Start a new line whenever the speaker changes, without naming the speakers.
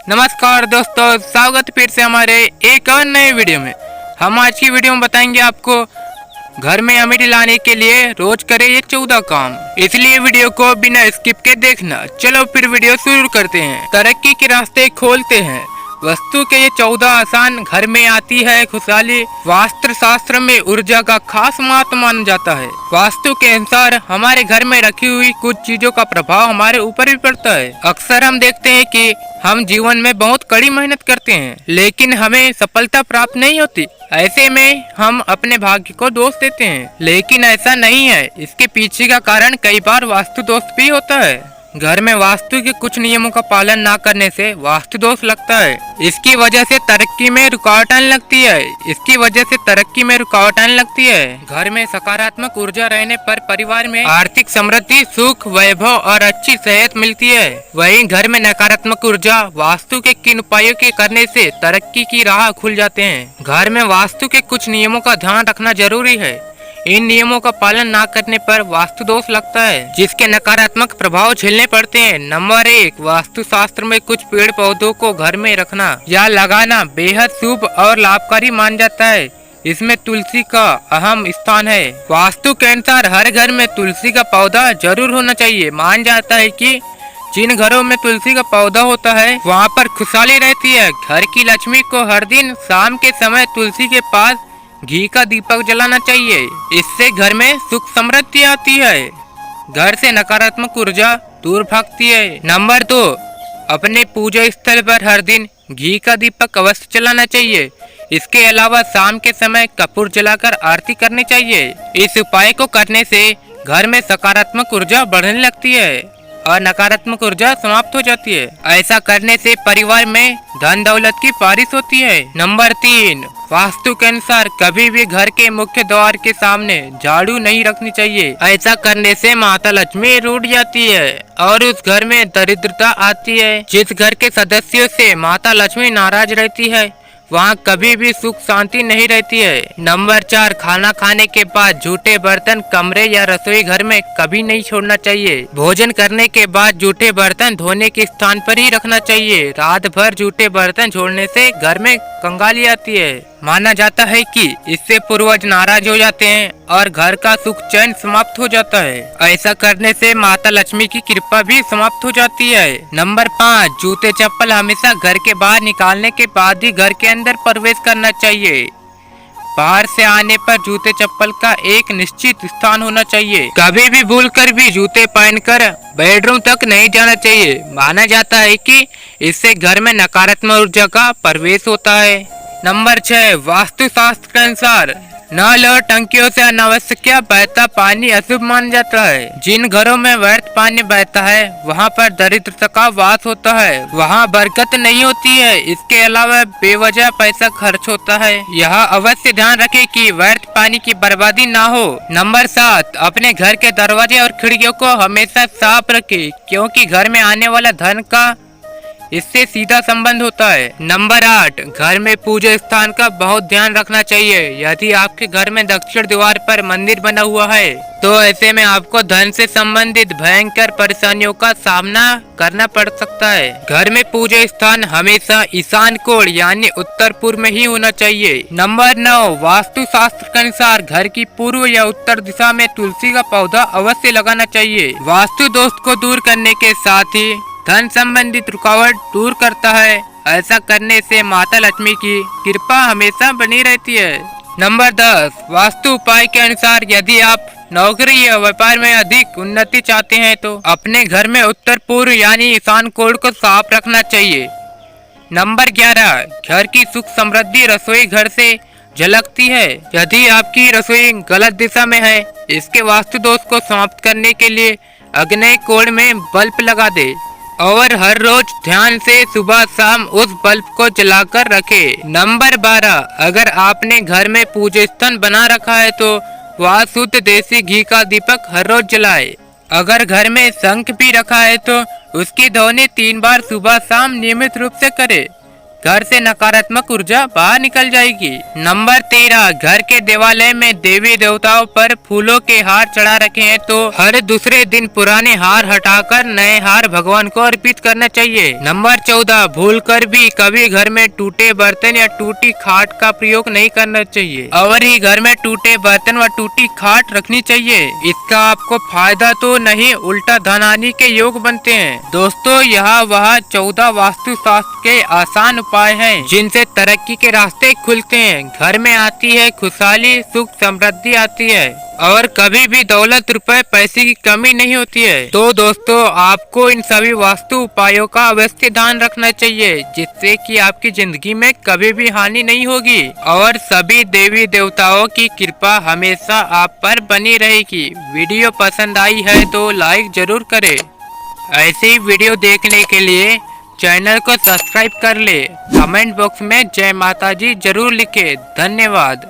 नमस्कार दोस्तों, स्वागत फिर से हमारे एक और नए वीडियो में। हम आज की वीडियो में बताएंगे आपको घर में अमीरी लाने के लिए रोज करें ये 14 काम। इसलिए वीडियो को बिना स्किप के देखना। चलो फिर वीडियो शुरू करते हैं। तरक्की के रास्ते खोलते हैं। वस्तु के ये 14 आसान घर में आती है खुशहाली। वास्तु शास्त्र में ऊर्जा का खास महत्व माना जाता है। वास्तु के अनुसार हमारे घर में रखी हुई कुछ चीजों का प्रभाव हमारे ऊपर भी पड़ता है। अक्सर हम देखते हैं कि हम जीवन में बहुत कड़ी मेहनत करते हैं, लेकिन हमें सफलता प्राप्त नहीं होती। ऐसे में हम अपने भाग्य को दोष देते हैं, लेकिन ऐसा नहीं है। इसके पीछे का कारण कई बार वास्तु दोष भी होता है। घर में वास्तु के कुछ नियमों का पालन न करने से वास्तु दोष लगता है। इसकी वजह से तरक्की में रुकावट आने लगती है। घर में सकारात्मक ऊर्जा रहने पर परिवार में आर्थिक समृद्धि, सुख, वैभव और अच्छी सेहत मिलती है। वहीं घर में नकारात्मक ऊर्जा वास्तु के किन उपायों के करने से तरक्की की राह खुल जाते हैं। घर में वास्तु के कुछ नियमों का ध्यान रखना जरूरी है। इन नियमों का पालन न करने पर वास्तु दोष लगता है, जिसके नकारात्मक प्रभाव झेलने पड़ते हैं। नंबर 1, वास्तु शास्त्र में कुछ पेड़ पौधों को घर में रखना या लगाना बेहद शुभ और लाभकारी मान जाता है। इसमें तुलसी का अहम स्थान है। वास्तु के अनुसार हर घर में तुलसी का पौधा जरूर होना चाहिए। मान जाता है कि जिन घरों में तुलसी का पौधा होता है वहाँ पर खुशहाली रहती है। घर की लक्ष्मी को हर दिन शाम के समय तुलसी के पास घी का दीपक जलाना चाहिए। इससे घर में सुख समृद्धि आती है। घर से नकारात्मक ऊर्जा दूर भागती है। नंबर 2, अपने पूजा स्थल पर हर दिन घी का दीपक अवश्य जलाना चाहिए। इसके अलावा शाम के समय कपूर जलाकर आरती करनी चाहिए। इस उपाय को करने से घर में सकारात्मक ऊर्जा बढ़ने लगती है और नकारात्मक ऊर्जा समाप्त हो जाती है। ऐसा करने से परिवार में धन दौलत की बारिश होती है। नंबर 3, वास्तु के अनुसार कभी भी घर के मुख्य द्वार के सामने झाड़ू नहीं रखनी चाहिए। ऐसा करने से माता लक्ष्मी रूठ जाती है और उस घर में दरिद्रता आती है। जिस घर के सदस्यों से माता लक्ष्मी नाराज रहती है वहाँ कभी भी सुख शांति नहीं रहती है। नंबर 4, खाना खाने के बाद जूठे बर्तन कमरे या रसोई घर में कभी नहीं छोड़ना चाहिए। भोजन करने के बाद जूठे बर्तन धोने के स्थान पर ही रखना चाहिए। रात भर जूठे बर्तन छोड़ने से घर में कंगाली आती है। माना जाता है कि इससे पूर्वज नाराज हो जाते हैं और घर का सुख चैन समाप्त हो जाता है। ऐसा करने से माता लक्ष्मी की कृपा भी समाप्त हो जाती है। नंबर 5, जूते चप्पल हमेशा घर के बाहर निकालने के बाद ही घर के अंदर प्रवेश करना चाहिए। बाहर से आने पर जूते चप्पल का एक निश्चित स्थान होना चाहिए। कभी भी भूलकर भी जूते पहनकर बेडरूम तक नहीं जाना चाहिए। माना जाता है कि इससे घर में नकारात्मक ऊर्जा का प्रवेश होता है। नंबर 6, वास्तु शास्त्र के अनुसार नल और टंकियों से अनावश्यक बहता पानी अशुभ माना जाता है। जिन घरों में व्यर्थ पानी बहता है वहाँ पर दरिद्रता का वास होता है, वहाँ बरकत नहीं होती है। इसके अलावा बेवजह पैसा खर्च होता है। यह अवश्य ध्यान रखें कि व्यर्थ पानी की बर्बादी ना हो। नंबर 7, अपने घर के दरवाजे और खिड़कियों को हमेशा साफ रखें, क्योंकि घर में आने वाला धन का इससे सीधा संबंध होता है। नंबर 8, घर में पूजा स्थान का बहुत ध्यान रखना चाहिए। यदि आपके घर में दक्षिण द्वार पर मंदिर बना हुआ है तो ऐसे में आपको धन से संबंधित भयंकर परेशानियों का सामना करना पड़ सकता है। घर में पूजा स्थान हमेशा ईशान कोण यानी उत्तर पूर्व में ही होना चाहिए। नंबर 9, वास्तु शास्त्र के अनुसार घर की पूर्व या उत्तर दिशा में तुलसी का पौधा अवश्य लगाना चाहिए। वास्तु दोष को दूर करने के साथ ही धन संबंधित रुकावट दूर करता है। ऐसा करने से माता लक्ष्मी की कृपा हमेशा बनी रहती है। नंबर 10, वास्तु उपाय के अनुसार यदि आप नौकरी या व्यापार में अधिक उन्नति चाहते हैं तो अपने घर में उत्तर पूर्व यानी ईशान कोण को साफ रखना चाहिए। नंबर 11, घर की सुख समृद्धि रसोई घर से झलकती है। यदि आपकी रसोई गलत दिशा में है, इसके वास्तु दोष को समाप्त करने के लिए अग्नि कोण में बल्ब लगा दे और हर रोज ध्यान से सुबह शाम उस बल्ब को जलाकर रखें। नंबर 12, अगर आपने घर में पूजा स्थान बना रखा है तो वह शुद्ध देसी घी का दीपक हर रोज जलाए। अगर घर में शंख भी रखा है तो उसकी ध्वनि 3 बार सुबह शाम नियमित रूप से करे। घर से नकारात्मक ऊर्जा बाहर निकल जाएगी। नंबर 13, घर के देवालय में देवी देवताओं पर फूलों के हार चढ़ा रखे हैं तो हर दूसरे दिन पुराने हार हटाकर नए हार भगवान को अर्पित करना चाहिए। नंबर 14, भूलकर भी कभी घर में टूटे बर्तन या टूटी खाट का प्रयोग नहीं करना चाहिए और ही घर में टूटे बर्तन व टूटी खाट रखनी चाहिए। इसका आपको फायदा तो नहीं, उल्टा धनहानि के योग बनते हैं। दोस्तों, यहाँ वह 14 वास्तु शास्त्र के आसान उपाय हैं जिनसे तरक्की के रास्ते खुलते हैं। घर में आती है खुशहाली, सुख समृद्धि आती है और कभी भी दौलत रुपए पैसे की कमी नहीं होती है। तो दोस्तों, आपको इन सभी वास्तु उपायों का अवश्य ध्यान रखना चाहिए जिससे कि आपकी जिंदगी में कभी भी हानि नहीं होगी और सभी देवी देवताओं की कृपा हमेशा आप पर बनी रहेगी। वीडियो पसंद आई है तो लाइक जरूर करें। ऐसे ही वीडियो देखने के लिए चैनल को सब्सक्राइब कर ले। कमेंट बॉक्स में जय माता जी जरूर लिखे। धन्यवाद।